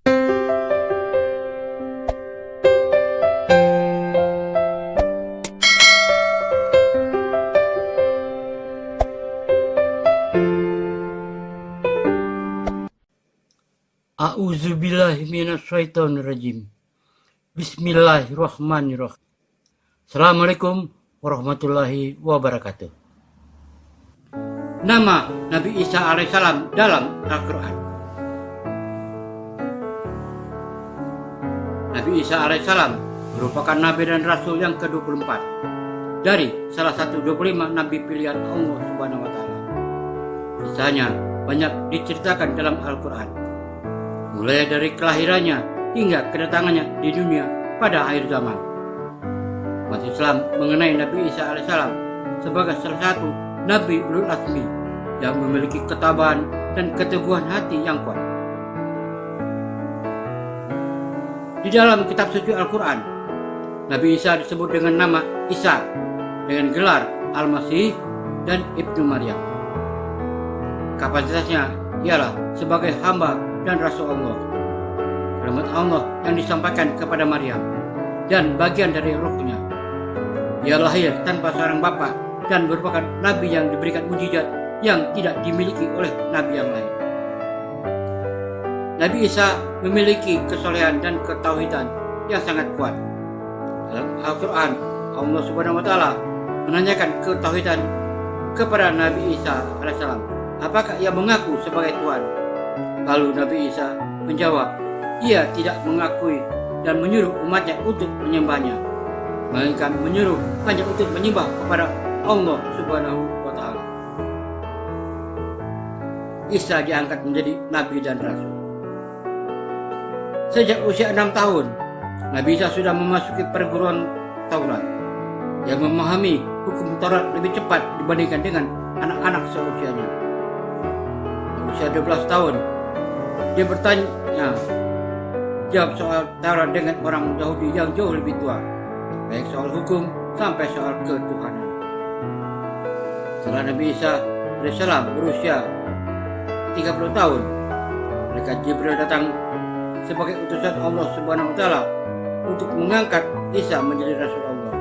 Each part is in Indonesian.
A'udzubillahi minasyaitonirrajim. Bismillahirrahmanirrahim. Assalamualaikum warahmatullahi wabarakatuh. Nama Nabi Isa alaihissalam dalam Al-Quran. Nabi Isa alaihissalam merupakan Nabi dan Rasul yang ke-24 dari salah satu 25 Nabi pilihan Allah Subhanahu wa Ta'ala. Kisahnya banyak diceritakan dalam Al-Quran, mulai dari kelahirannya hingga kedatangannya di dunia pada akhir zaman. Umat Islam mengenai Nabi Isa alaihissalam sebagai salah satu Nabi Ulul Azmi yang memiliki ketabahan dan keteguhan hati yang kuat. Di dalam kitab suci Al-Quran, Nabi Isa disebut dengan nama Isa dengan gelar Al-Masih dan Ibnu Maryam. Kapasitasnya ialah sebagai hamba dan Rasul Allah, kalimat Allah yang disampaikan kepada Maryam dan bagian dari ruhnya. Dia lahir tanpa seorang bapa dan merupakan nabi yang diberikan mukjizat yang tidak dimiliki oleh nabi yang lain. Nabi Isa memiliki kesolehan dan ketauhidan yang sangat kuat. Dalam Al-Quran, Allah Subhanahu wa Ta'ala menanyakan ketauhidan kepada Nabi Isa alaihissalam, apakah ia mengaku sebagai Tuhan? Lalu Nabi Isa menjawab, ia tidak mengakui dan menyuruh umatnya untuk menyembahnya, melainkan menyuruh hanya untuk menyembah kepada Allah Subhanahu wa Ta'ala. Isa diangkat menjadi Nabi dan Rasul. Sejak usia 6 tahun, Nabi Isa sudah memasuki perguruan Taurat. Dia memahami hukum Taurat lebih cepat dibandingkan dengan anak-anak seusianya. Di usia 12 tahun, dia bertanya jawab soal Taurat dengan orang Yahudi yang jauh lebih tua, baik soal hukum sampai soal ketuhanan. Setelah Nabi Isa alaihissalam berusia 30 tahun, malaikat Jibril datang sebagai utusan Allah Subhanahu wa Ta'ala untuk mengangkat Isa menjadi Rasul Allah.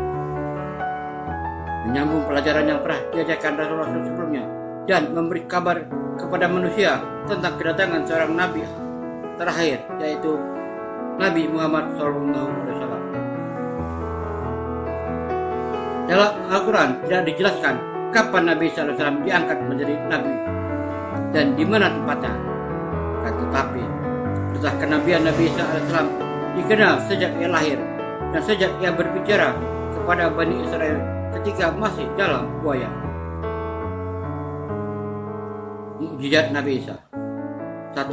Menyambung pelajaran yang pernah diajarkan Rasul-Rasul sebelumnya dan memberi kabar kepada manusia tentang kedatangan seorang Nabi terakhir, yaitu Nabi Muhammad SAW. Dalam Al-Quran tidak dijelaskan kapan Nabi SAW diangkat menjadi Nabi dan di mana tempatnya. Tetapi perintah kenabian Nabi SAW dikenal sejak ia lahir dan sejak ia berbicara kepada Bani Israel ketika masih dalam buaya. Mukjizat Nabi Isa. 1.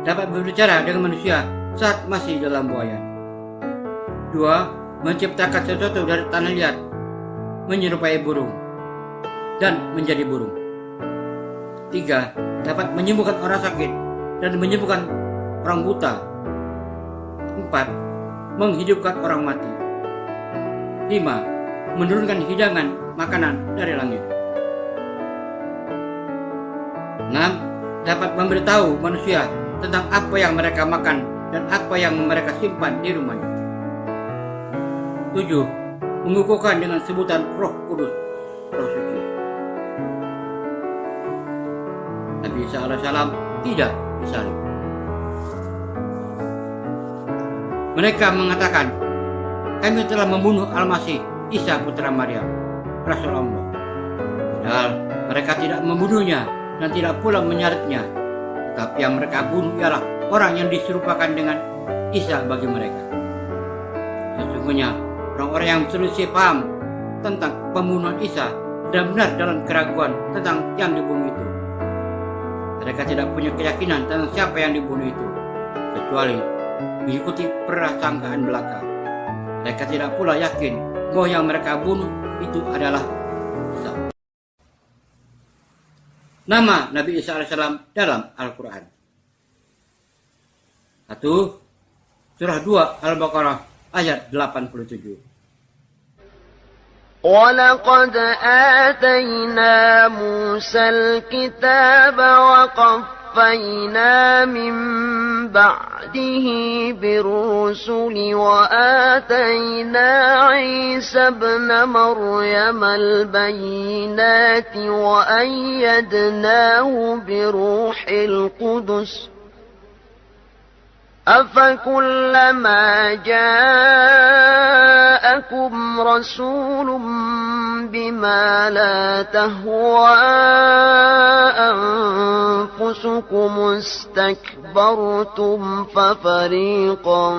Dapat berbicara dengan manusia saat masih dalam buaya. 2. Menciptakan sesuatu dari tanah liat, menyerupai burung dan menjadi burung. 3. Dapat menyembuhkan orang sakit dan menyembuhkan orang buta. 4. Menghidupkan orang mati. 5. Menurunkan hidangan makanan dari langit. 6. Dapat memberitahu manusia tentang apa yang mereka makan dan apa yang mereka simpan di rumahnya. 7. Mengukuhkan dengan sebutan Roh Kudus, Roh Suci. Nabi Isa alaihissalam tidak disalib. Mereka mengatakan, kami telah membunuh Al-Masih, Isa putra Maryam, Rasul Allah. Padahal mereka tidak membunuhnya dan tidak pula menyalibnya, tetapi yang mereka bunuh ialah orang yang diserupakan dengan Isa bagi mereka. Sesungguhnya orang-orang yang selisih paham tentang pembunuhan Isa benar-benar dalam keraguan tentang yang dibunuh itu. Mereka tidak punya keyakinan tentang siapa yang dibunuh itu, kecuali mengikuti prasangkaan belaka. Mereka tidak pula yakin bahwa yang mereka bunuh itu adalah Isa. Nama Nabi Isa alaihissalam dalam Al-Quran. 1. Surah 2 Al-Baqarah ayat 87. وَلَقَدْ آتَيْنَا مُوسَى الْكِتَابَ وَقَفَّيْنَا وقفينا من بعده بالرسل وآتينا عيسى ابن مريم البينات وأيدناه بروح القدس أفكلما جاءكم رسول بما لا تهوى أنفسكم استكبرتم ففريقا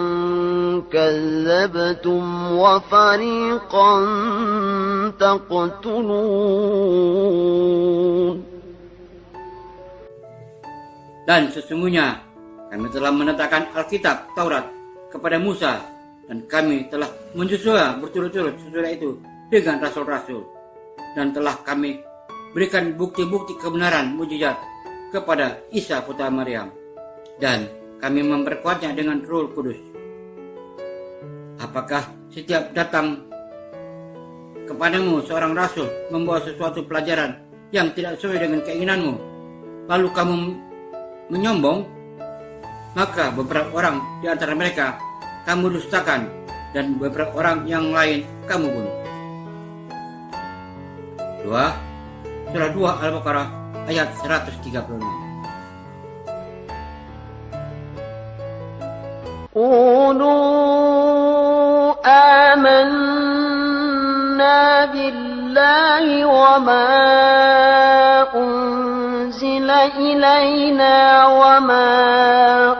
كذبتم وفريقا تقتلون. Dan sesungguhnya kami telah menetapkan Alkitab Taurat kepada Musa, dan kami telah menyusul berturut-turut sesudah itu dengan rasul-rasul, dan telah kami berikan bukti-bukti kebenaran mujizat kepada Isa putra Maryam, dan kami memperkuatnya dengan Roh Kudus. Apakah setiap datang kepadamu seorang rasul membawa sesuatu pelajaran yang tidak sesuai dengan keinginanmu, lalu kamu menyombong? Maka beberapa orang di antara mereka kamu dustakan, dan beberapa orang yang lain kamu bunuh. Surah 2 Al-Baqarah ayat 136. قولوا آمنا بالله وما أنزل إلينا وما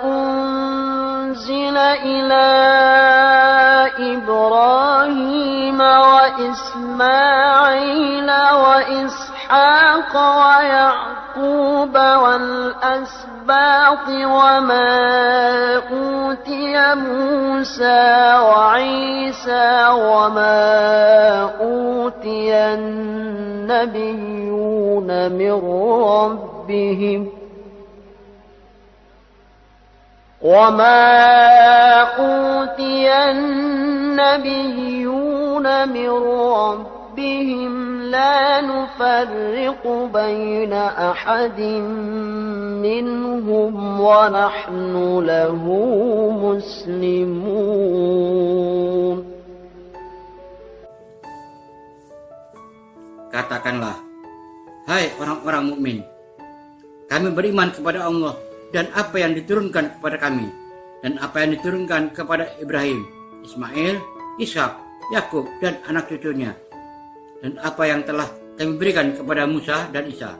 أنزل إلى إبراهيم وإسماعيل وإسحاق ويعقوب والأسباط وما أوتي موسى وعيسى وما أوتي النبيون من ربهم لا نفرق بين أحد منهم ونحن له مسلمون. Katakanlah, hai orang-orang mukmin, kami beriman kepada Allah dan apa yang diturunkan kepada kami, dan apa yang diturunkan kepada Ibrahim, Ismail, Ishak, Yakub dan anak cucunya, dan apa yang telah kami berikan kepada Musa dan Isa,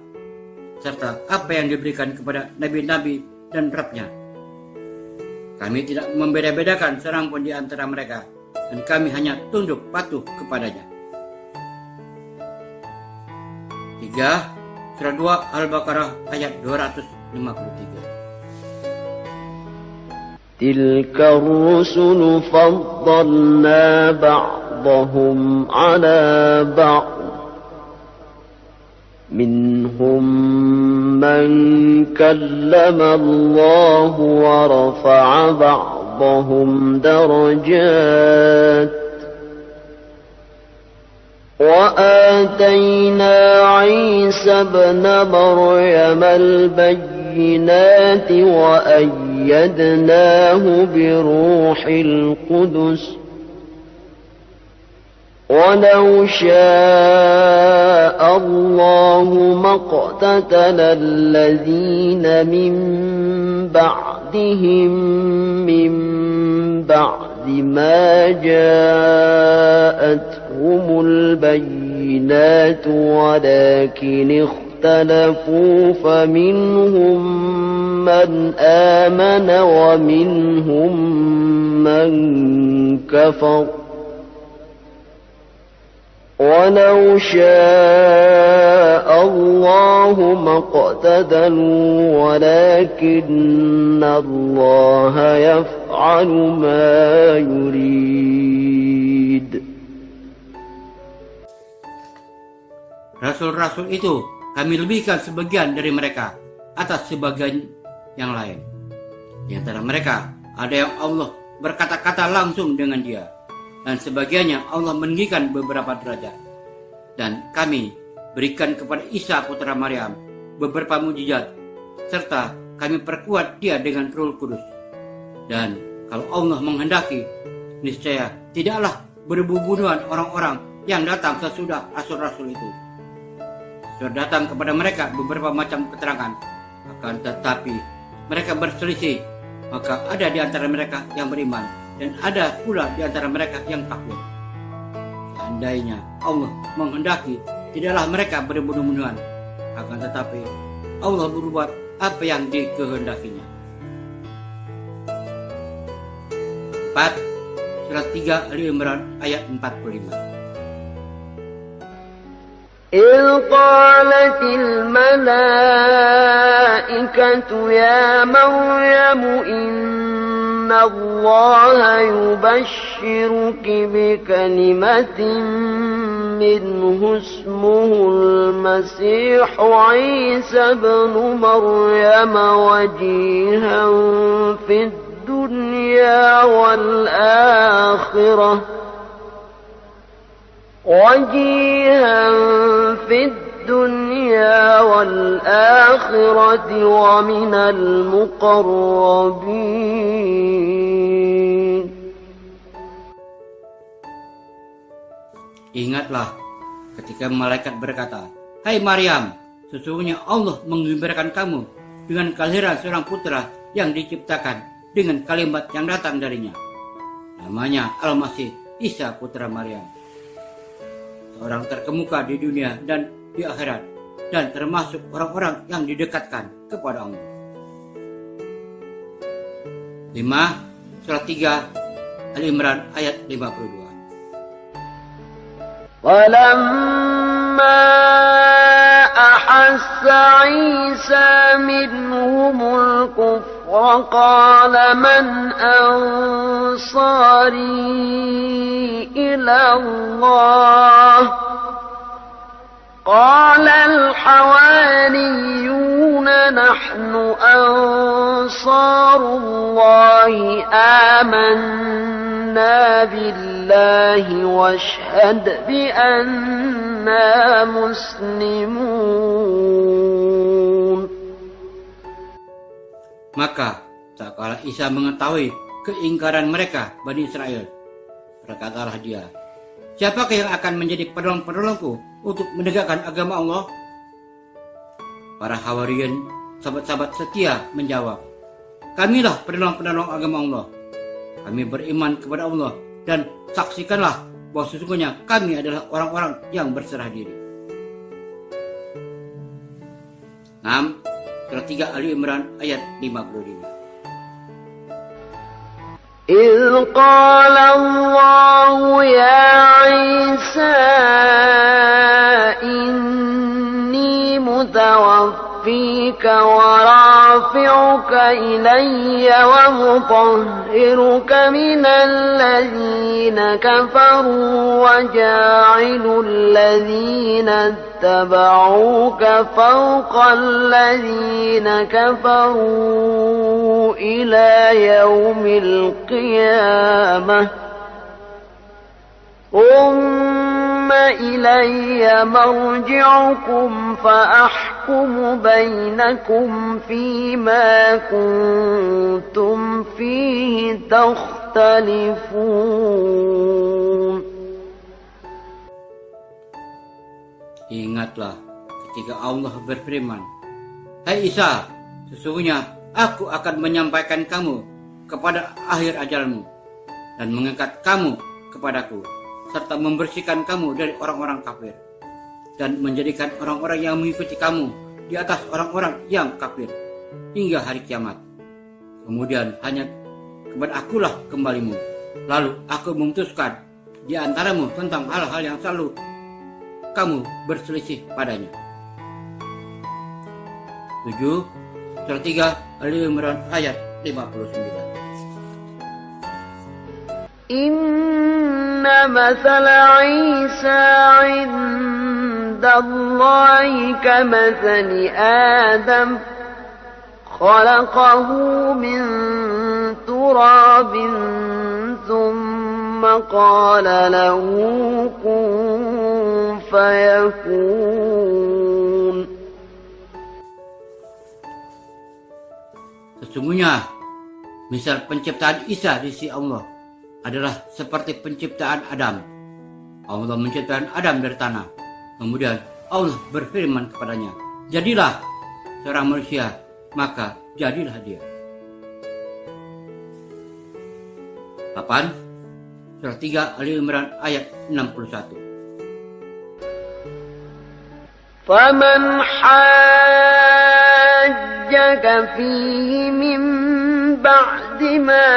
serta apa yang diberikan kepada nabi-nabi dan Rabb-Nya. Kami tidak membeda-bedakan seorang pun di antara mereka, dan kami hanya tunduk patuh kepadanya. 3. Surah 2 Al-Baqarah ayat 253. Tilka ar-rusulu faddalna ba'dahum 'ala ba'd minhum man kallama Allah wa rafa'a ba'dahum darajat وآتينا عيسى ابن مريم البينات وأيدناه بروح القدس ولو شاء الله ما اقتتل الذين من بعدهم من بعد ما جاءتهم البينات ولكن اختلفوا فمنهم من آمن ومنهم من كفر ولو شاء الله ما اقتتلوا ولكن الله يفعل ما يريد. Rasul-rasul itu kami lebihkan sebagian dari mereka atas sebagian yang lain. Di antara mereka ada yang Allah berkata-kata langsung dengan dia, dan sebagiannya Allah meninggikan beberapa derajat. Dan kami berikan kepada Isa putra Maryam beberapa mujizat, serta kami perkuat dia dengan Roh Kudus. Dan kalau Allah menghendaki, niscaya tidaklah berbunuhan orang-orang yang datang sesudah rasul-rasul itu. Sudah datang kepada mereka beberapa macam keterangan, akan tetapi mereka berselisih. Maka ada di antara mereka yang beriman, dan ada pula di antara mereka yang kafir. Seandainya Allah menghendaki, tidaklah mereka berbunuh-bunuhan, akan tetapi Allah berbuat apa yang dikehendakinya. 4. Surat 3 Ali Imran ayat 45. إذ قالت الملائكة يا مريم إن الله يبشرك بكلمة منه اسمه المسيح عيسى ابن مريم وجيها في الدنيا والآخرة ومن المقربين. Ingatlah ketika malaikat berkata, "Hai Maryam, sesungguhnya Allah menggembirakan kamu dengan kelahiran seorang putra yang diciptakan dengan kalimat yang datang darinya. Namanya Al-Masih Isa putra Maryam. Seorang terkemuka di dunia dan di akhirat, dan termasuk orang-orang yang didekatkan kepada Allah." 5. Surat 3 Ali Imran ayat 52. ولما أحس عيسى منهم الكفر قال من أنصاري إلى الله قال الحواريون نحن أنصار الله آمنا بالله واشهد بأننا مسلمون. Maka tak kala Isa mengetahui keingkaran mereka Bani Israel, berkatalah dia, "Siapakah yang akan menjadi penolong-penolongku untuk menegakkan agama Allah?" Para Hawariyin, sahabat-sahabat setia, menjawab, "Kamilah penolong-penolong agama Allah. Kami beriman kepada Allah dan saksikanlah bahwa sesungguhnya kami adalah orang-orang yang berserah diri." 6. Surat 3 Ali Imran ayat 55. إذ قال الله يا عيسى إني متوفيك ورافعك إلي ومطهرك من الذين كفروا وجاعل الذين اتبعوك فوق الذين كفروا إلى يوم القيامة ثم إلي مرجعكم فأحكم بينكم فيما كنتم فيه تختلفون. Ingatlah ketika Allah berfirman, "Hai Isa, sesungguhnya aku akan menyampaikan kamu kepada akhir ajalmu dan mengangkat kamu kepadaku, serta membersihkan kamu dari orang-orang kafir dan menjadikan orang-orang yang mengikuti kamu di atas orang-orang yang kafir hingga hari kiamat. Kemudian hanya kepada akulah kembalimu. Lalu aku memutuskan di antaramu tentang hal-hal yang selalu kamu berselisih padanya." 7. Surat 3 Ali Imran ayat 59. Inna mathala Isa 'inda Allahi kamathali Adam khalaqahu min turabin thumma qala lahu kun fayakun. Sesungguhnya misal penciptaan Isa di sisi Allah adalah seperti penciptaan Adam. Allah menciptakan Adam dari tanah. Kemudian Allah berfirman kepadanya, jadilah seorang manusia, maka jadilah dia. 8. Surah 3 Ali Imran ayat 61. فمن حاجك فيه من بعد ما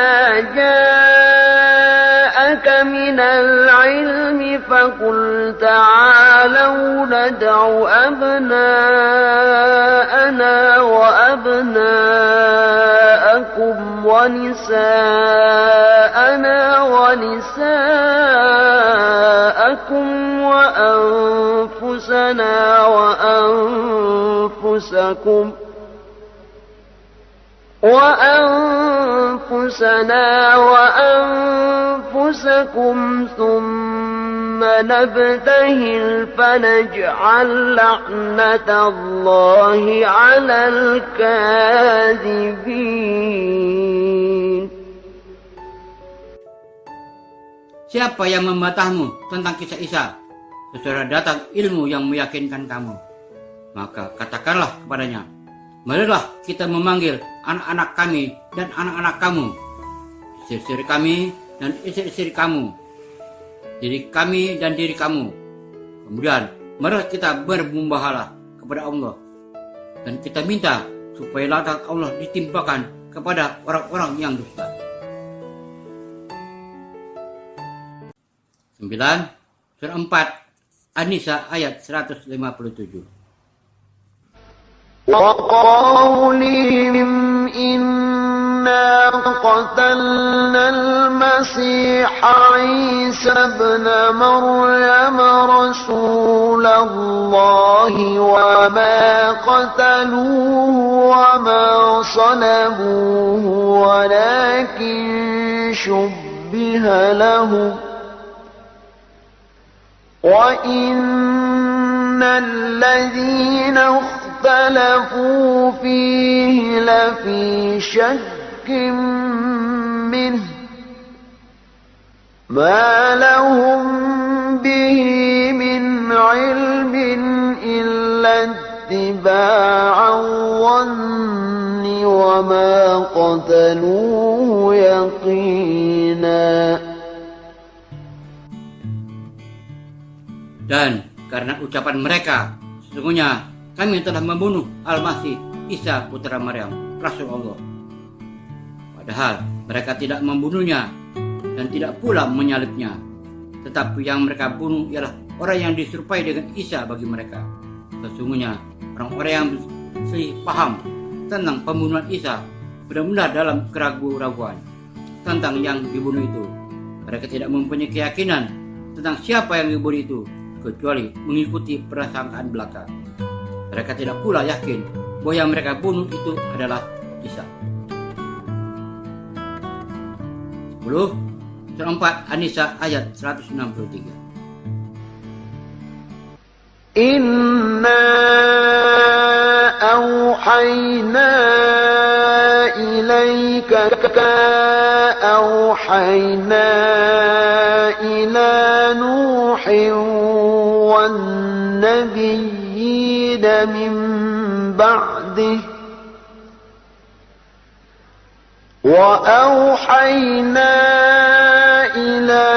جاءك من العلم فقل تعالوا ندع أبناءنا وأبناءكم ونساءنا ونساءكم وأنفسنا وأنفسكم ثم نبتهل فنجعل لعنة الله على الكاذبين. Siapa yang membantahmu tentang kisah Isa sesudah datang ilmu yang meyakinkan kamu? Maka katakanlah kepadanya, marilah kita memanggil anak-anak kami dan anak-anak kamu, istri-istri kami dan istri-istri kamu, diri kami dan diri kamu. Kemudian marilah kita bermumbahalah kepada Allah, dan kita minta supaya laknat Allah ditimpakan kepada orang-orang yang dusta. 9. Surah 4 An-Nisa ayat 157. وقولهم إنا قتلنا المسيح عيسى ابن مريم رسول الله وما قتلوه وما صلبوه ولكن شبه لهم وإن الذين اختلفوا فيه لفي شك منه ما لهم به من علم إلا اتباع الظن وما قتلوه يقينا. Dan karena ucapan mereka, sesungguhnya kami telah membunuh Al-Masih Isa putra Maryam, Rasul Allah. Padahal mereka tidak membunuhnya dan tidak pula menyalibnya. Tetapi yang mereka bunuh ialah orang yang diserupai dengan Isa bagi mereka. Sesungguhnya orang-orang yang berselisih paham tentang pembunuhan Isa benar-benar dalam keraguan-raguan tentang yang dibunuh itu. Mereka tidak mempunyai keyakinan tentang siapa yang dibunuh itu, kecuali mengikuti prasangkaan belaka. Mereka tidak pula yakin bahwa yang mereka bunuh itu adalah Isa. 10. Surah 4 An-Nisa ayat 163. Inna awhayna ilaika awhayna ila Nuhin wan nabiyyin min ba'dih wa awhayna ila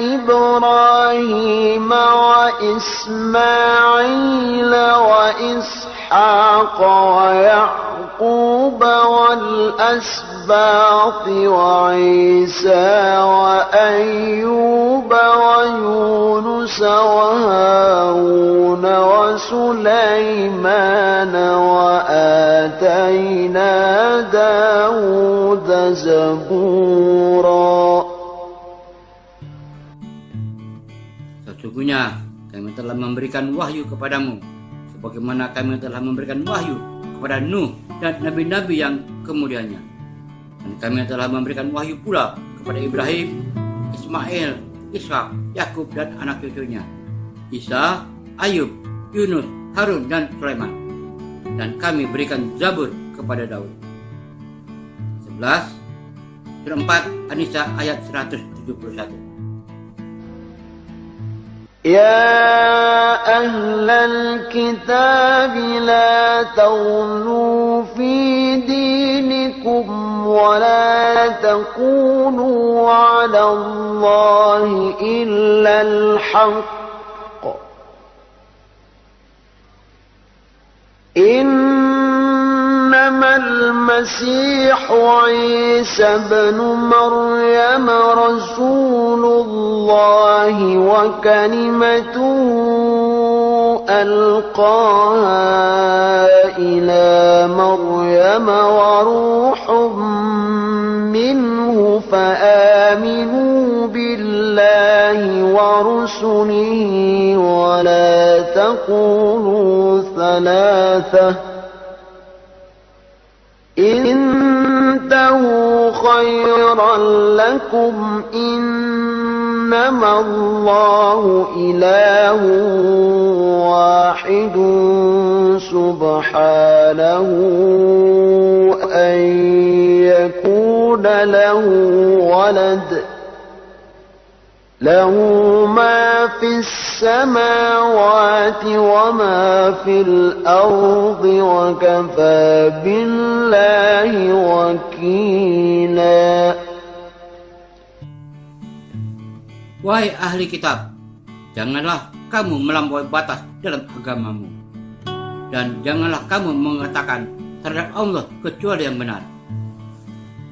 Ibrahim wa Ismail wa Ishaq wa Ya'qub wal asbaq wa Isa wa Ayyub wa Yunus wa Harun wa Sulaiman wa atayna Dawud zabura. Sesungguhnya kami telah memberikan wahyu kepadamu, sebagaimana kami telah memberikan wahyu kepada Nuh dan nabi-nabi yang kemudiannya. Dan kami telah memberikan wahyu pula kepada Ibrahim, Ismail, Ishak, Yakub dan anak cucunya, Isa, Ayub, Yunus, Harun dan Sulaiman. Dan kami berikan Zabur kepada Daud. surah 4 An-Nisa ayat 171. يا أهل الكتاب لا تغلوا في دينكم ولا تقولوا على الله إلا الحق إنما المسيح عيسى بن مريم رسول الله وكلمته ألقاها إلى مريم وروح منه فآمنوا بالله ورسله ولا تقولوا ثلاثة انتهوا خيرا لكم إنما الله إله واحد سبحانه أن يكون له ولد له ما في السماوات وما في الأرض وكفى بالله وكيلا. Wahai ahli kitab, janganlah kamu melampaui batas dalam agamamu, dan janganlah kamu mengatakan terhadap Allah kecuali yang benar.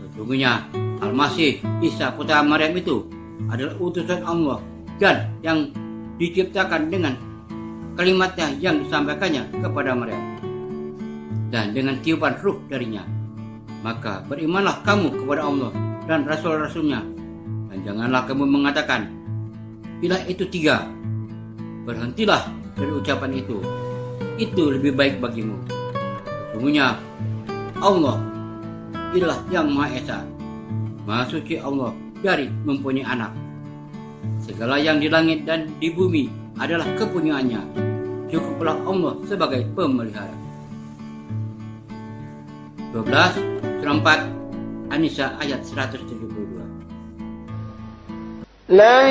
Sesungguhnya Al-Masih Isa putra Maryam itu adalah utusan Allah dan yang diciptakan dengan kalimatnya yang disampaikannya kepada Maryam dan dengan tiupan ruh darinya. Maka berimanlah kamu kepada Allah dan rasul-rasulnya, dan janganlah kamu mengatakan bila itu tiga, berhentilah dari ucapan itu lebih baik bagimu. Sesungguhnya Allah ialah yang Maha Esa, Maha Suci Allah dari mempunyai anak. Segala yang di langit dan di bumi adalah kepunyaannya. Cukuplah Allah sebagai pemelihara. 12 surah 4 An-Nisa ayat 172. لن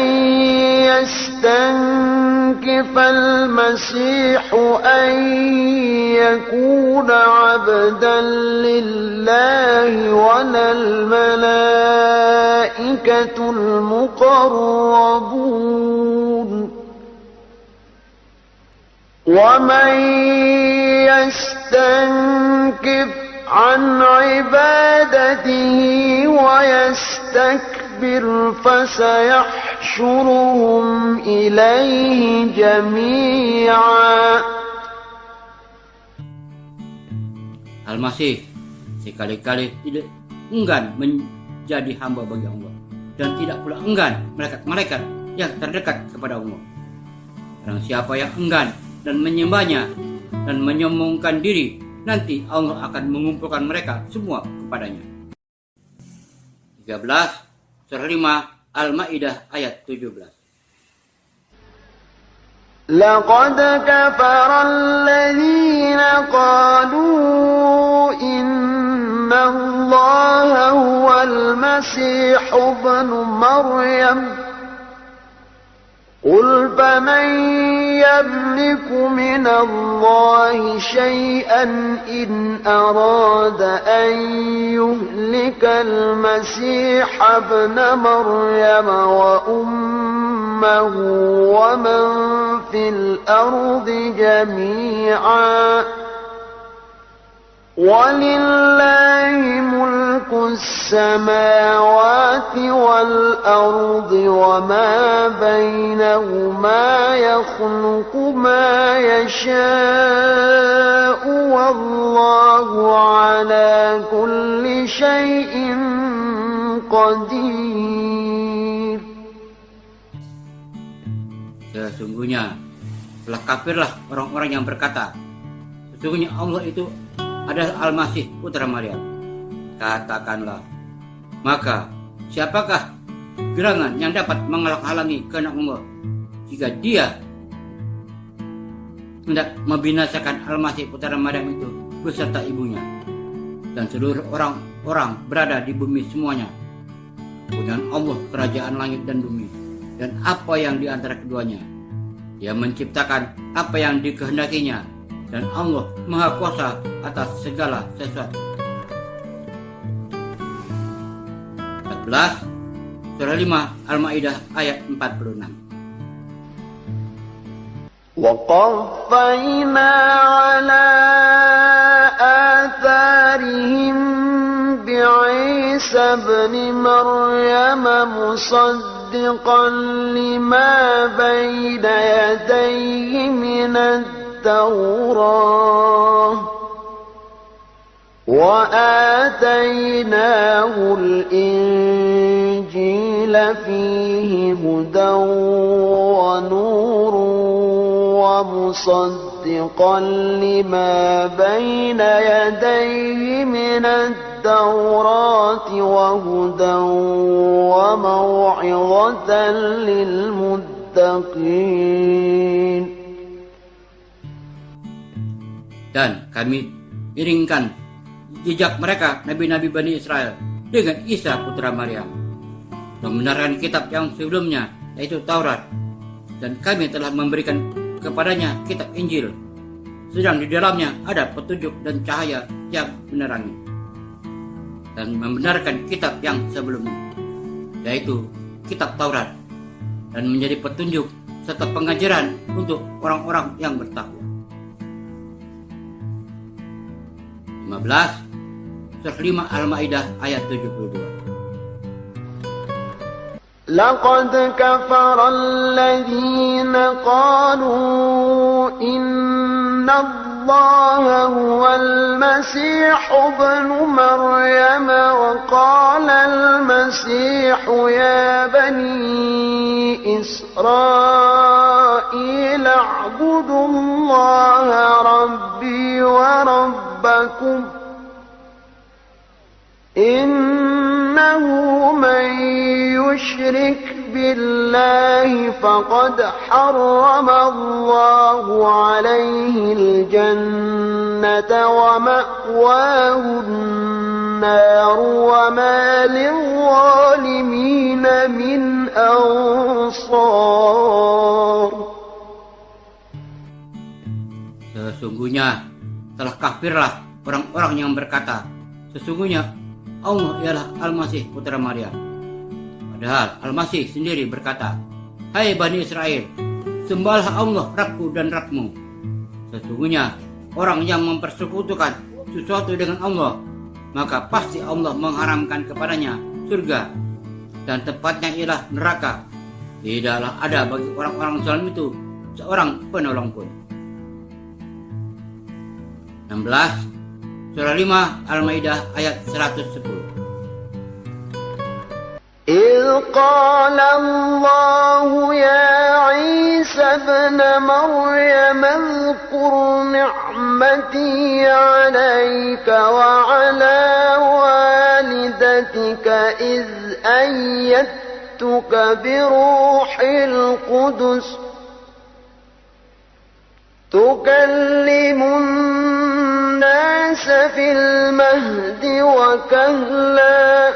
يستنكف المسيح أن يكون عبدا لله ولا الملائكة المقربون ومن يستنكف عن عبادته ويستكبر فسيحشرهم إليه جميعا. Al-Masih sekali-kali tidak enggan menjadi hamba bagi Allah, dan tidak pula enggan malaikat-malaikat yang terdekat kepada Allah. Barang siapa yang enggan dan menyembahnya dan menyombongkan diri, nanti Allah akan mengumpulkan mereka semua kepadanya. 13 surah 5 Al-Maidah ayat 17. لقد كفر الذين قالوا إن الله هو المسيح ابن مريم قل فمن يملك من الله شيئا إن أراد أن يهلك المسيح ابن مريم وأمه ومن في الأرض جميعا ولله ملك السماوات والأرض وما بينهما يخلق ما يشاء والله على كل شيء قدير. Sesungguhnya telah kafirlah orang-orang yang berkata, sesungguhnya Allah itu adalah Al-Masih putra Maryam. Katakanlah, maka siapakah gerangan yang dapat menghalang-halangi kehendak Allah jika dia hendak membinasakan Al-Masih putra Maryam itu beserta ibunya dan seluruh orang orang berada di bumi semuanya. Kemudian Allah kerajaan langit dan bumi, dan apa yang di antara keduanya. Dia menciptakan apa yang dikehendakinya, dan Allah Maha Kuasa atas segala sesuatu. 14. Surah 5 Al-Maidah ayat 46. وقفينا على آثارهم بعيسى ابن مريم مصدقا لما بين يديه من التوراة وآتيناه الإنجيل فيه هدى ونور ومصدقا لما بين يديه من التوراة وهدى وموعظة للمتقين. Dan kami iringkan jejak mereka Nabi-Nabi Bani Israel dengan Isa putra Maryam, membenarkan kitab yang sebelumnya yaitu Taurat, dan kami telah memberikan kepadanya kitab Injil, sedang di dalamnya ada petunjuk dan cahaya yang menerangi, dan membenarkan kitab yang sebelumnya yaitu kitab Taurat, dan menjadi petunjuk serta pengajaran untuk orang-orang yang bertakwa. 15. Surah 5 Al-Maidah ayat 72. لقد كفر الذين قالوا إن الله هو المسيح ابن مريم وقال المسيح يا بني إسرائيل اعبدوا الله ربي وربكم إنه من يشرك بالله فقد حرم الله عليه الجنة ومأواه النار وما للظالمين من أنصار. Sesungguhnya telah kafirlah orang-orang yang berkata, sesungguhnya Allah ialah Al-Masih putra Maryam. Padahal Al-Masih sendiri berkata, hai Bani Israel, sembahlah Allah Rabbku dan Rabbmu. Sesungguhnya orang yang mempersekutukan sesuatu dengan Allah, maka pasti Allah mengharamkan kepadanya surga, dan tempatnya ialah neraka. Tidaklah ada bagi orang-orang zalim itu seorang penolong pun. 16. Surah 5 Al-Maidah ayat 110. إذ قال الله يا عيسى ابن مريم اذكر نعمتي عليك وعلى والدتك إذ أيدتك بروح القدس تكلم الناس في المهد وكهلا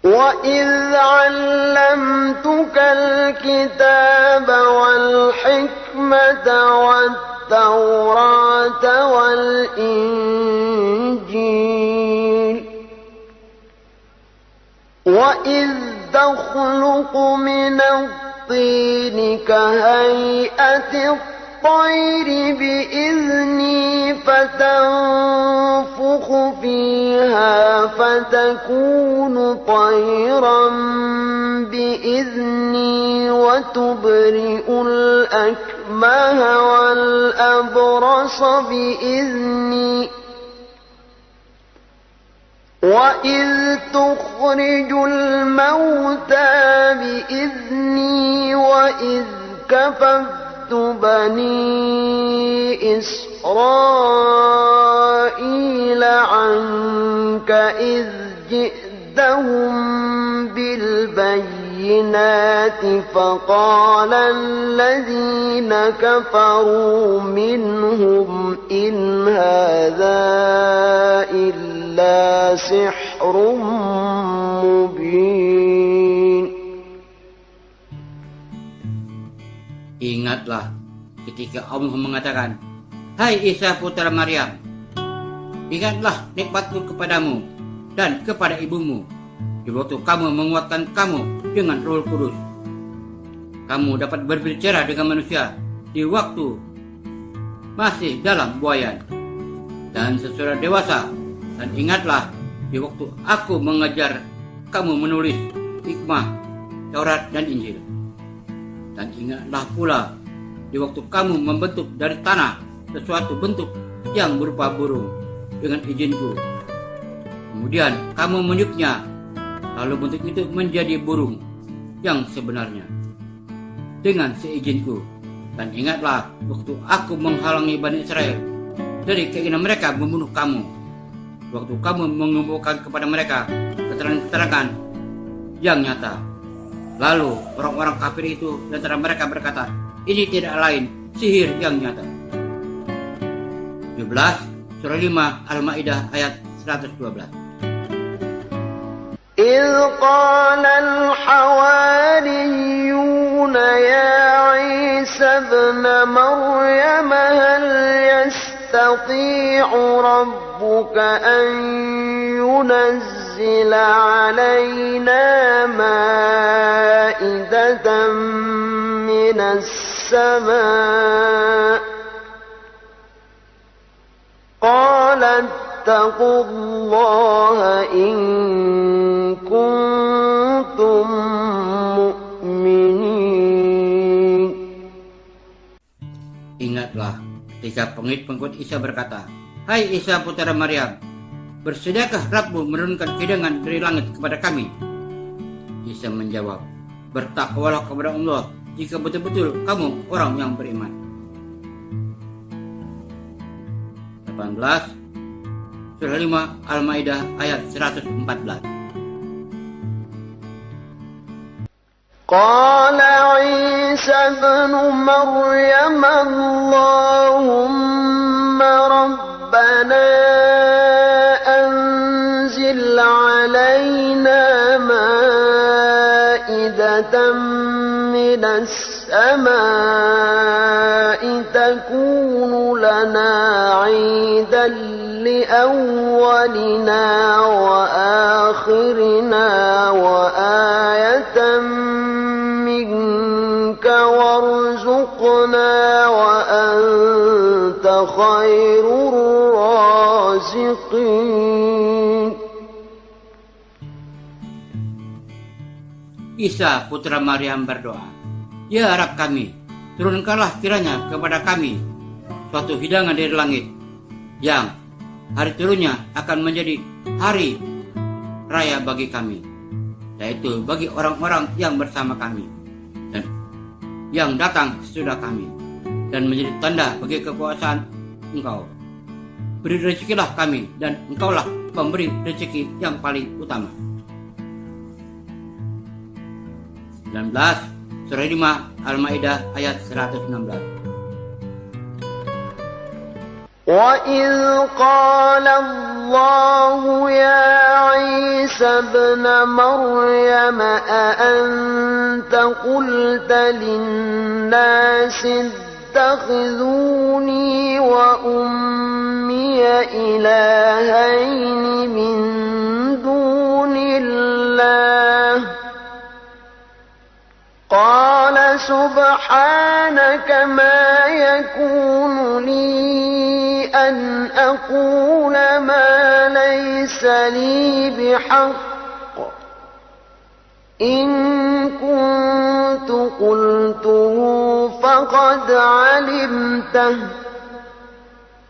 وإذ علمتك الكتاب والحكمة والتوراة والإنجيل وإذ تخلق من الطين كهيئة الطير بإذني فتنفخ فيها فتكون طيرا بإذني وتبرئ الأكمه والأبرص بإذني وإذ تخرج الموتى بإذني وإذ كففت بني إسرائيل عنك إذ جئتهم بالبينات بالبينات فقال الذين كفروا منهم إن هذا إلا سحر مبين. Ingatlah ketika Allah mengatakan, "Hai Isa putra Maryam, ingatlah nikmatku kepadamu dan kepada ibumu di waktu kamu menguatkan kamu dengan Roh Kudus. Kamu dapat berbicara dengan manusia di waktu masih dalam buayan dan sesudah dewasa. Dan ingatlah di waktu aku mengajar kamu menulis hikmah, Taurat dan Injil. Dan ingatlah pula di waktu kamu membentuk dari tanah sesuatu bentuk yang berupa burung dengan izinku. Kemudian kamu meniupnya, lalu bentuk itu menjadi burung yang sebenarnya dengan seizinku. Dan ingatlah waktu aku menghalangi Bani Israel dari keinginan mereka membunuh kamu, waktu kamu mengumpulkan kepada mereka keterangan-keterangan yang nyata. Lalu orang-orang kafir itu di antara mereka berkata, ini tidak lain sihir yang nyata. 17 surah 5 Al-Maidah ayat 112. إذ قال الحواريون يا عيسى ابن مريم هل يستطيع ربك أن ينزل علينا مائدة من السماء قال اتقوا الله إن كنتم مؤمنين. Ingatlah ketika pengikut Isa berkata, "Hai Isa putra Maryam, bersediakah Rabbmu menurunkan hidangan dari langit kepada kami?" Isa menjawab, "Bertakwalah kepada Allah jika betul-betul kamu orang yang beriman." 18 surah 5 Al-Maidah ayat 114. قال عيسى ابن مريم اللهم ربنا أنزل علينا مائدة من السماء تكون لنا عيدا لأولنا وآخرنا وآية منك وارزقنا وأنت خير الرازقين. Isa putra Maryam berdoa, "Ya Rabb kami, turunkanlah kiranya kepada kami suatu hidangan dari langit yang hari turunnya akan menjadi hari raya bagi kami, yaitu bagi orang-orang yang bersama kami dan yang datang sesudah kami, dan menjadi tanda bagi kekuasaan Engkau. Beri rezekilah kami, dan Engkaulah pemberi rezeki yang paling utama." 19 surah 5 Al-Maidah ayat 116. وَإِذْ قَالَ اللَّهُ يَا عِيسَى ابْنَ مَرْيَمَ أَأَنْتَ قُلْتَ لِلنَّاسِ اتَّخِذُونِي وَأُمِّيَ إِلَٰهَيْنِ مِن دُونِ اللَّهِ قال سبحانك ما يكون لي أن أقول ما ليس لي بحق إن كنت قلته فقد علمته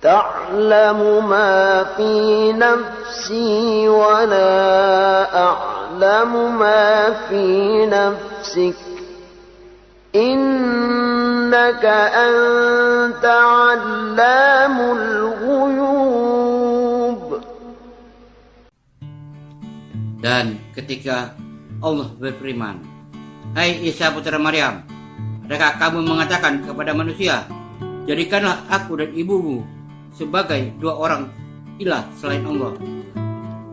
تعلم ما في نفسي ولا أعلم ما في نفسك إنك أنت علام الغيوب. Dan ketika Allah berfirman, Hai Isa putra Maryam, adakah kamu mengatakan kepada manusia, jadikanlah aku dan ibumu sebagai dua orang ilah selain Allah?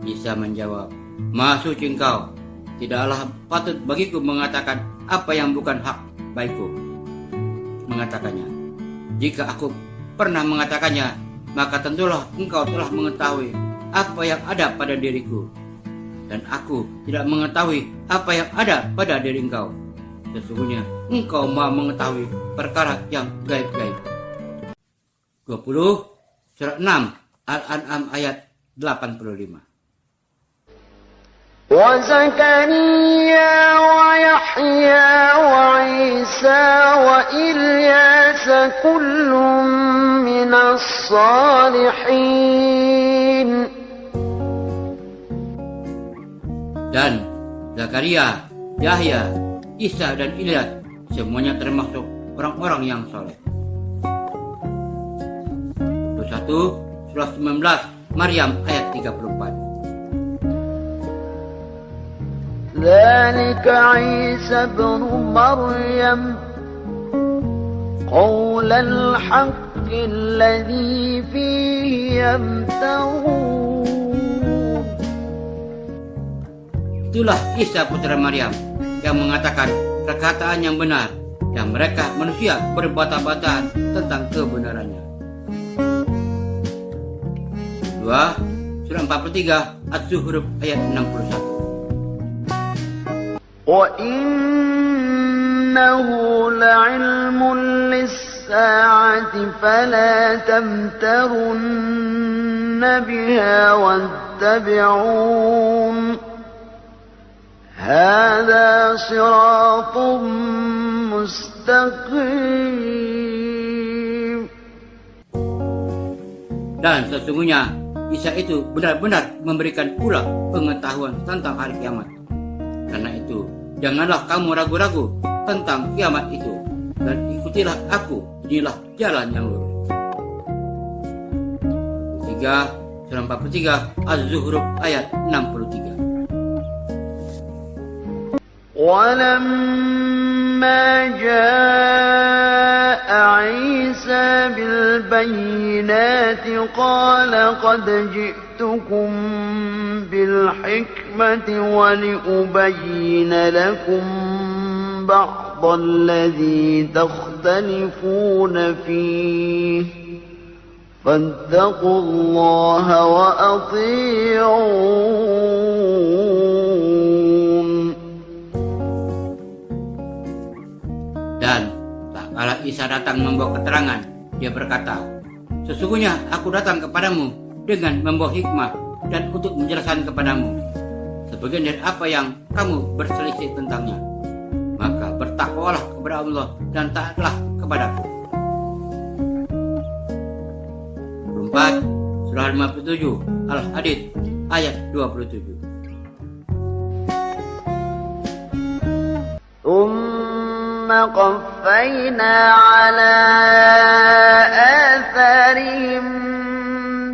Isa menjawab, Maha suci engkau, tidaklah patut bagiku mengatakan apa yang bukan hak bagiku mengatakannya. Jika aku pernah mengatakannya, maka tentulah engkau telah mengetahui apa yang ada pada diriku, dan aku tidak mengetahui apa yang ada pada diri engkau. Sesungguhnya engkau maha mengetahui perkara yang gaib-gaib. 20 Surah 6 Al-An'am ayat 85. وزكريا ويحيى وعيسى وإلياس كل من الصالحين. Dan Zakaria, Yahya, Isa dan Ilyas semuanya termasuk orang-orang yang soleh. 21 Surah 19 Maryam ayat 34. ذلك عيسى ابن مريم قول الحق الذي فيه يمترون. Itulah Isa putra Maryam yang mengatakan perkataan yang benar, dan mereka manusia berbantah-bantahan tentang kebenarannya. 2 Surah 43 Az-Zuhruf ayat 61. وَإِنَّهُ لَعِلْمٌ لِلسَّاعَةِ فَلَا تَمْتَرُنَّ بِهَا وَاتَّبِعُونِ هَذَا صِرَاطٌ مُسْتَقِيمٌ. Dan sesungguhnya Isa itu benar-benar memberikan pula pengetahuan tentang hari kiamat. Karena itu, janganlah kamu ragu-ragu tentang kiamat itu, dan ikutilah aku, inilah jalan yang lurus. 3 Surah 43 Az-Zuhruf ayat 63. وَلَمَّا جَاءَ عِيسَى بِالْبَيِّنَاتِ قَالَ قَدْ جِئْتُكُم بِالْحِكْمَةِ وَلِأُبَيِّنَ لَكُم بَعْضَ الَّذِي تَخْتَلِفُونَ فِيهِ فَاتَّقُوا اللَّهَ وَأَطِيعُونِ. Dan tak kala Isa datang membawa keterangan, dia berkata, sesungguhnya aku datang kepadamu dengan membawa hikmah dan untuk menjelaskan kepadamu sebagian dari apa yang kamu berselisih tentangnya. Maka bertakwalah kepada Allah dan taatlah kepadaku. 4 Surah 57 Al-Hadid ayat 27. ثم قفينا على آثارهم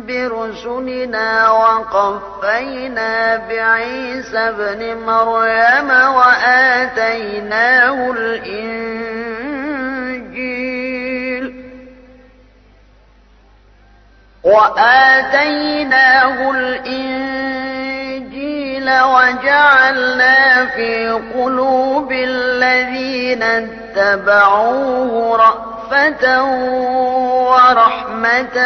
برسلنا وقفينا بعيسى ابن مريم وآتيناه الإنجيل وجعلنا في قلوب الذين اتبعوه رأفة ورحمة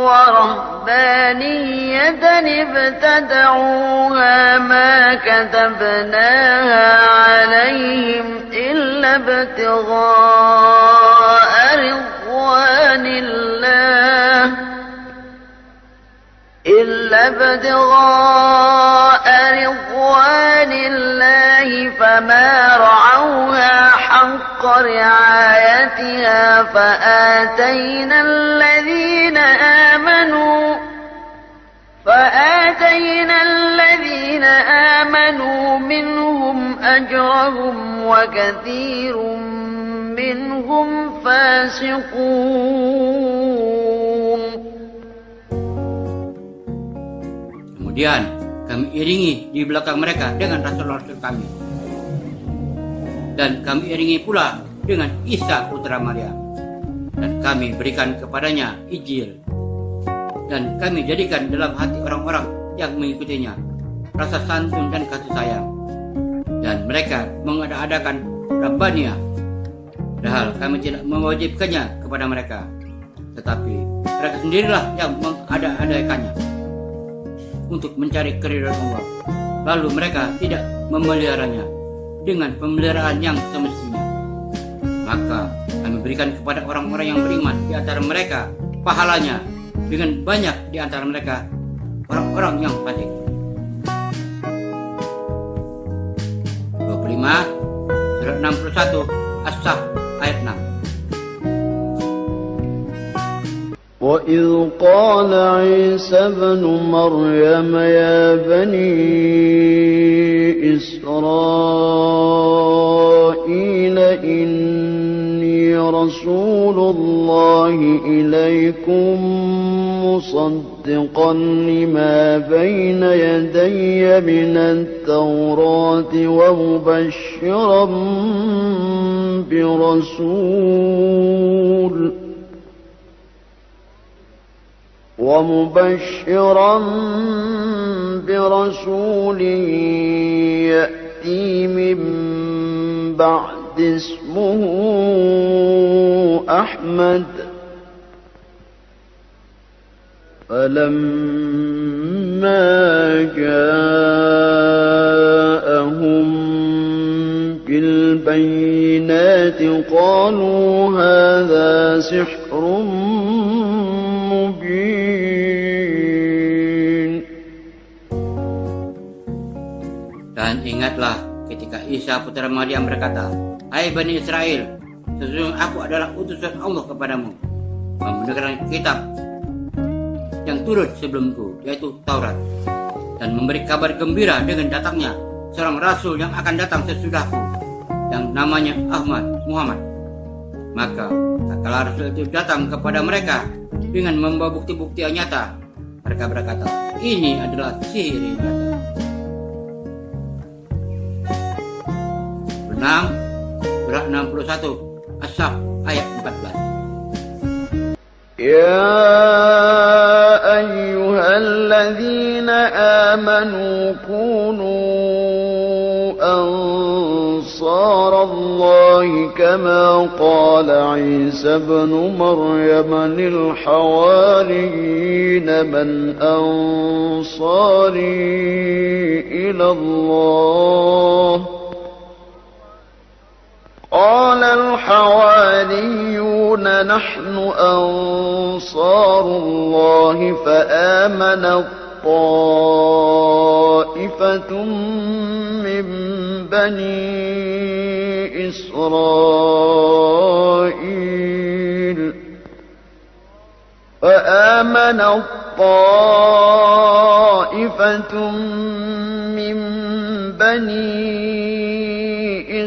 ورهبانية ابتدعوها ما كتبناها عليهم إلا ابتغاء رضوان الله فما رعوها حق رعايتها فآتينا الذين آمنوا منهم أجرهم وكثير منهم فاسقون. Kemudian kami iringi di belakang mereka dengan rasul-rasul kami, Dan kami iringi pula dengan Isa putra Maryam. Dan kami berikan kepadanya Injil. Dan kami jadikan dalam hati orang-orang yang mengikutinya rasa santun dan kasih sayang. Dan mereka mengada-adakan Rabbania, padahal kami tidak mewajibkannya kepada mereka, tetapi mereka sendirilah yang mengada-adakannya untuk mencari keridhaan Allah. Lalu mereka tidak memeliharanya dengan pemeliharaan yang semestinya. Maka kami berikan kepada orang-orang yang beriman di antara mereka pahalanya, dengan banyak di antara mereka orang-orang yang fasik. 25 Surat 61 As-Saf ayat 6. وَإِذْ قَالَ عِيسَى ابْنُ مَرْيَمَ يَا بَنِي إِسْرَائِيلَ إِنِّي رَسُولُ اللَّهِ إِلَيْكُمْ مُصَدِّقًا لِمَا بَيْنَ يَدَيَّ مِنَ التَّوْرَاةِ ومبشرا برسول يأتي من بعد اسمه أحمد فلما جاءهم بالبينات قالوا هذا سحر Dan ingatlah ketika Isa putra Maryam berkata, "Hai Bani Israel, sesungguhnya aku adalah utusan Allah kepadamu, membenarkan kitab yang turun sebelumku, yaitu Taurat, dan memberi kabar gembira dengan datangnya seorang rasul yang akan datang sesudahku, yang namanya Muhammad. Maka tatkala rasul itu datang kepada mereka dengan membawa bukti-bukti yang nyata, mereka berkata, ini adalah sihir yang nyata." 6 Surah 61 As-Saf ayat 14. Ya ayyuhalladzina amanu kunu ansarallahi kama qala Isa ibn Maryam lil hawariyin man ansari ila Allah. قال الحواريون نحن أنصار الله فآمن طائفة من بني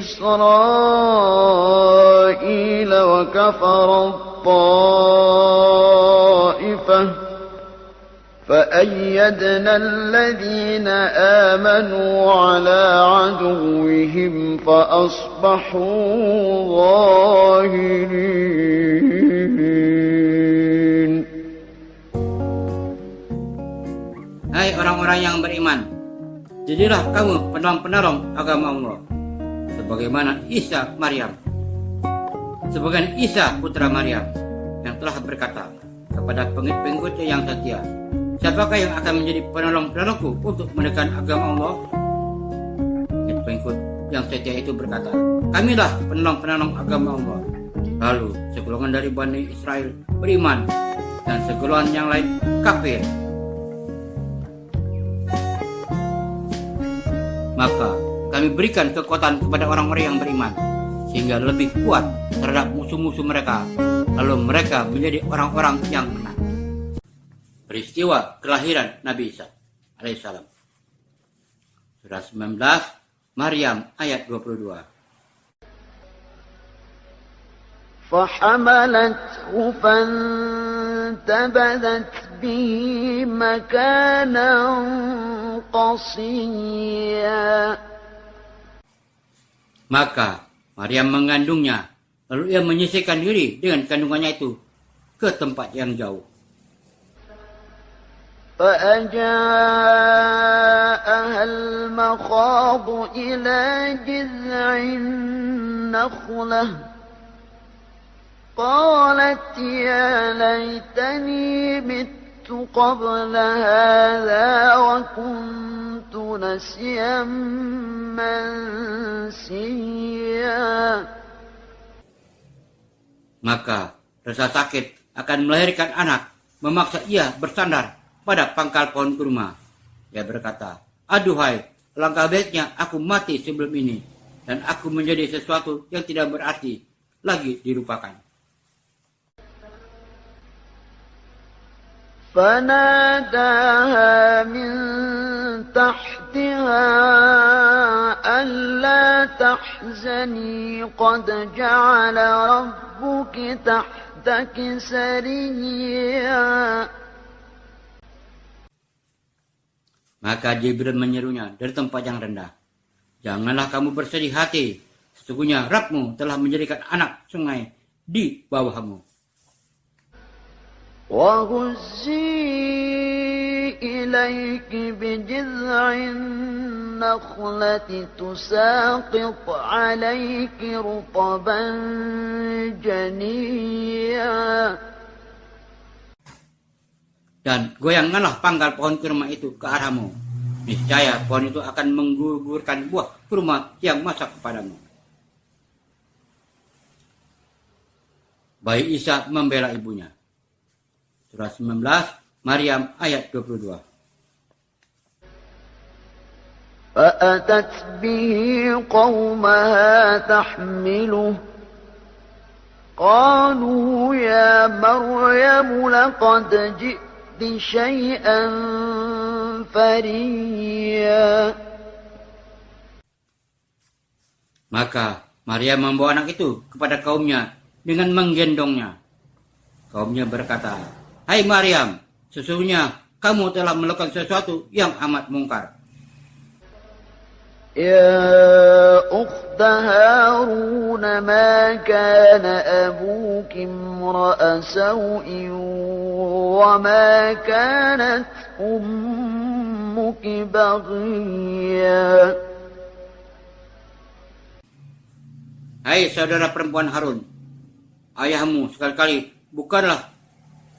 إسرائيل وكفر الطائفة فأيدنا الذين آمنوا على عدوهم فأصبحوا ظاهرين. Hai orang-orang yang beriman, jadilah kamu penolong-penolong agama Allah, sebagaimana Isa putra Maryam yang telah berkata kepada pengikut-pengikutnya yang setia, siapakah yang akan menjadi penolong-penolongku untuk menekan agama Allah? Pengikut yang setia itu berkata, kamilah penolong-penolong agama Allah. Lalu segolongan dari Bani Israel beriman dan segolongan yang lain kafir. Maka kami berikan kekuatan kepada orang-orang yang beriman, sehingga lebih kuat terhadap musuh-musuh mereka. Lalu mereka menjadi orang-orang yang menang. Peristiwa kelahiran Nabi Isa alaihissalam. Surah 19 Maryam ayat 22. فحملته فانتبذت به مكانا قصيا. Maka Maryam mengandungnya, lalu ia menyisihkan diri dengan kandungannya itu ke tempat yang jauh. فأجاءها المخاض إلى جذع النخلة قالت يا ليتني مت قبل هذا وكنت نسيا منسيا. Maka rasa sakit akan melahirkan anak memaksa ia bersandar pada pangkal pohon kurma. Ia berkata, aduhai, alangkah baiknya aku mati sebelum ini, dan aku menjadi sesuatu yang tidak berarti lagi dilupakan. فناداها من تحتها ألا تحزني قد جعل ربك تحتك سريا. Maka Jibril menyerunya dari tempat yang rendah. Janganlah kamu bersedih hati. Sesungguhnya Rabbmu telah menjadikan anak sungai di bawahmu. وهزي إليك بجذع النخلة تساقط عليك رطبا جنيا. Dan goyangkanlah pangkal pohon kurma itu ke arahmu. Niscaya pohon itu akan menggugurkan buah kurma yang masak kepadamu. Bayi Isa membela ibunya. Surah 19, Maryam ayat 22. فأتت به قومها تحمله قالوا يا مريم لقد جئت شيئا فريا. Maka Maryam membawa anak itu kepada kaumnya dengan menggendongnya. Kaumnya berkata, hai Maryam, sesungguhnya kamu telah melakukan sesuatu yang amat mungkar. يا أخت هارون ما كان أبوك امرأ سوء وما كانت أمك بغيا. Hai saudara perempuan Harun, ayahmu sekali-kali bukanlah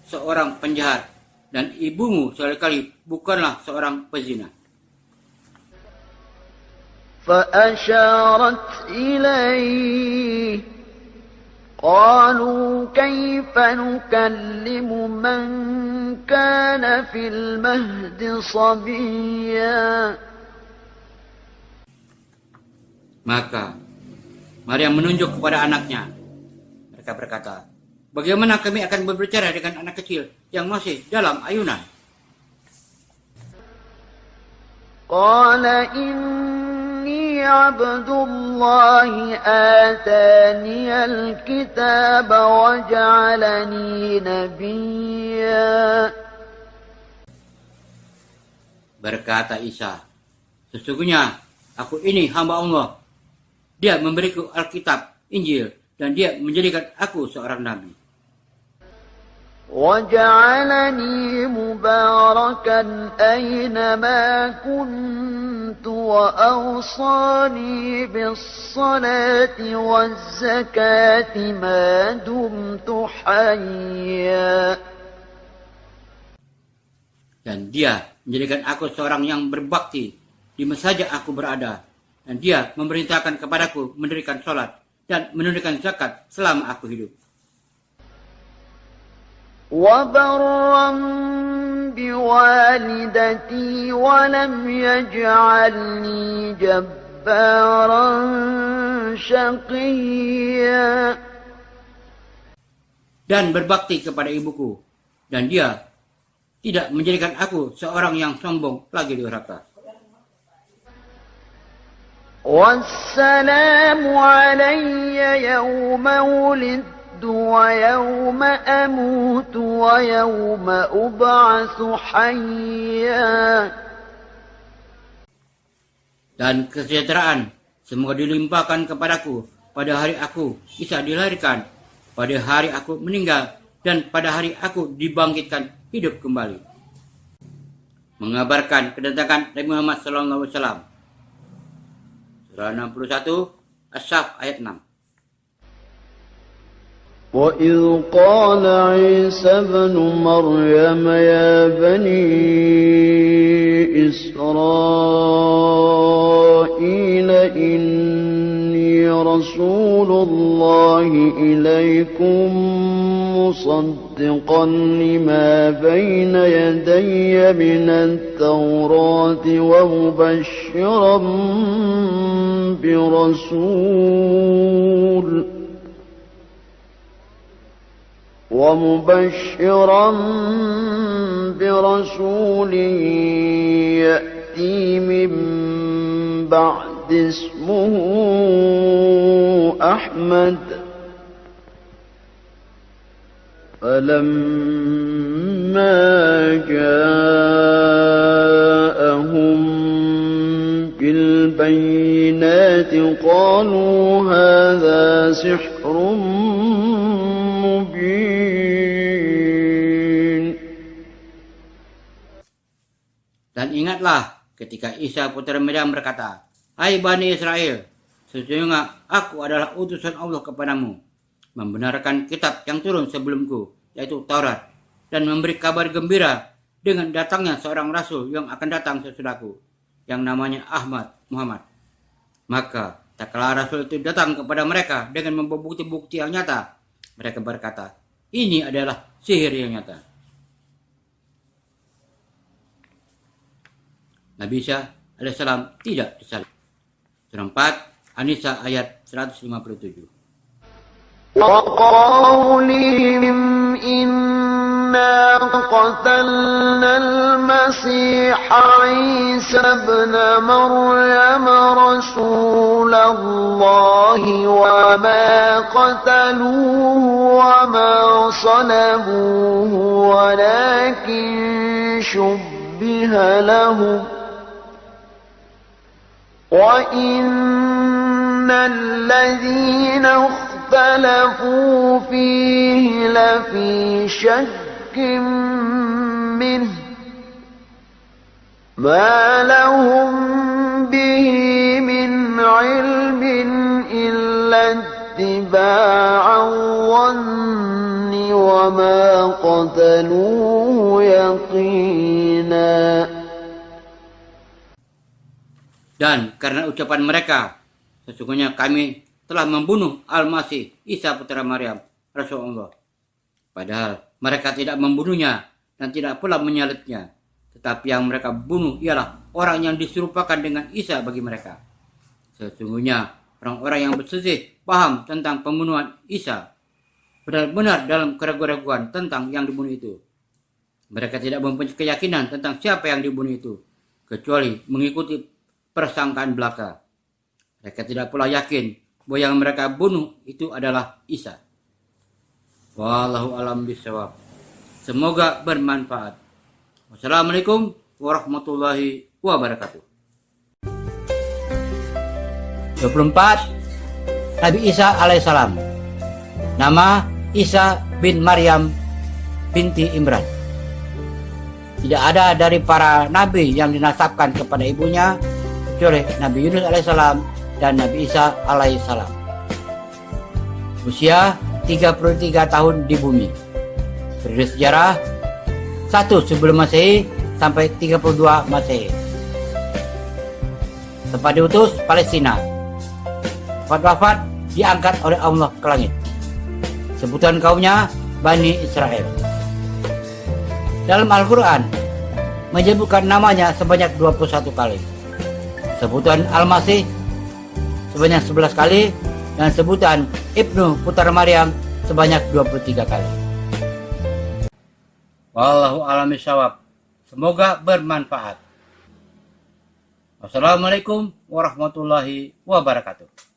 seorang penjahat dan ibumu sekali-kali bukanlah seorang pezina. فأشارت إليه قالوا كيف نكلم من كان في المهد صبيا. Maka Maryam menunjuk kepada anaknya. Mereka berkata, bagaimana kami akan berbicara dengan anak kecil yang masih dalam ayunan? قال إني عبد الله آتاني الكتاب وجعلني نبيا. Berkata Isa, sesungguhnya aku ini hamba Allah. Dia memberiku Alkitab, Injil, dan dia menjadikan aku seorang nabi. وجعلني مباركا أينما كنت وأوصاني بالصلاة والزكاة ما دمت حيا. Dan dia menjadikan aku seorang yang berbakti di mana saja aku berada. Dan dia memerintahkan kepadaku mendirikan sholat dan menunaikan zakat selama aku hidup. وبرا بوالدتي ولم يجعلني جبارا شقيا. Dan berbakti kepada ibuku, dan dia tidak menjadikan aku seorang yang sombong lagi durhaka. والسلام علي يوم ولدت ويوم أموت ويوم أبعث حيا. Dan kesejahteraan semoga dilimpahkan kepadaku pada hari aku, Isa dilahirkan, pada hari aku meninggal, dan pada hari aku dibangkitkan hidup kembali. Mengabarkan kedatangan Nabi Muhammad SAW. Surah 61, As-Saff ayat 6. وَإِذْ قَالَ عِيسَى ابْنُ مَرْيَمَ يَا بَنِي إِسْرَائِيلَ إِنِّي رَسُولُ اللَّهِ إِلَيْكُمْ مُصَدِّقًا لِمَا بَيْنَ يَدَيَّ مِنَ التَّوْرَاةِ ومبشرا برسول يأتي من بعد اسمه أحمد فلما جاءهم بالبينات قالوا هذا سحر مبين. Dan ingatlah ketika Isa putra Maryam berkata, "Hai Bani Israel, sesungguhnya aku adalah utusan Allah kepadamu, membenarkan kitab yang turun sebelumku, yaitu Taurat, dan memberi kabar gembira dengan datangnya seorang rasul yang akan datang sesudahku, yang namanya Muhammad. Maka tak kala rasul itu datang kepada mereka dengan membawa bukti-bukti yang nyata, mereka berkata, ini adalah sihir yang nyata." Nabi Isa alaihissalam tidak disalib. Surah 4, An-Nisa ayat 157. وقولهم إنا قتلنا المسيح عيسى ابن مريم رسول الله وما قتلوه وما صلبوه ولكن شبه لهم وإن الذين اختلفوا فيه لفي شك منه ما لهم به من علم إلا اتباع الظن وما قتلوه يقينا. Dan karena ucapan mereka, sesungguhnya kami telah membunuh Al-Masih Isa putra Maryam, Rasulullah. Padahal mereka tidak membunuhnya dan tidak pula menyalibnya. Tetapi yang mereka bunuh ialah orang yang diserupakan dengan Isa bagi mereka. Sesungguhnya orang-orang yang berselisih paham tentang pembunuhan Isa benar-benar dalam keraguan-keraguan tentang yang dibunuh itu. Mereka tidak mempunyai keyakinan tentang siapa yang dibunuh itu, kecuali mengikuti persangkaan belaka. Mereka tidak pula yakin bahwa yang mereka bunuh itu adalah Isa. Wallahu a'lam bishawab. Semoga bermanfaat. Wassalamualaikum warahmatullahi wabarakatuh. 24. Nabi Isa alaihissalam. Nama Isa bin Maryam binti Imran. Tidak ada dari para nabi yang dinasabkan kepada ibunya kecuali Nabi Yunus alaihissalam dan Nabi Isa alaihissalam. Usia 33 tahun di bumi. Periode sejarah 1 sebelum Masehi sampai 32 Masehi. Tempat diutus Palestina. Tempat wafat diangkat oleh Allah ke langit. Sebutan kaumnya Bani Israel. Dalam Al-Quran menyebutkan namanya sebanyak 21 kali. Sebutan Al-Masih sebanyak 11 kali dan sebutan Ibnu putra Maryam sebanyak 23 kali. Wallahu a'lam bishawab. Semoga bermanfaat. Wassalamualaikum warahmatullahi wabarakatuh.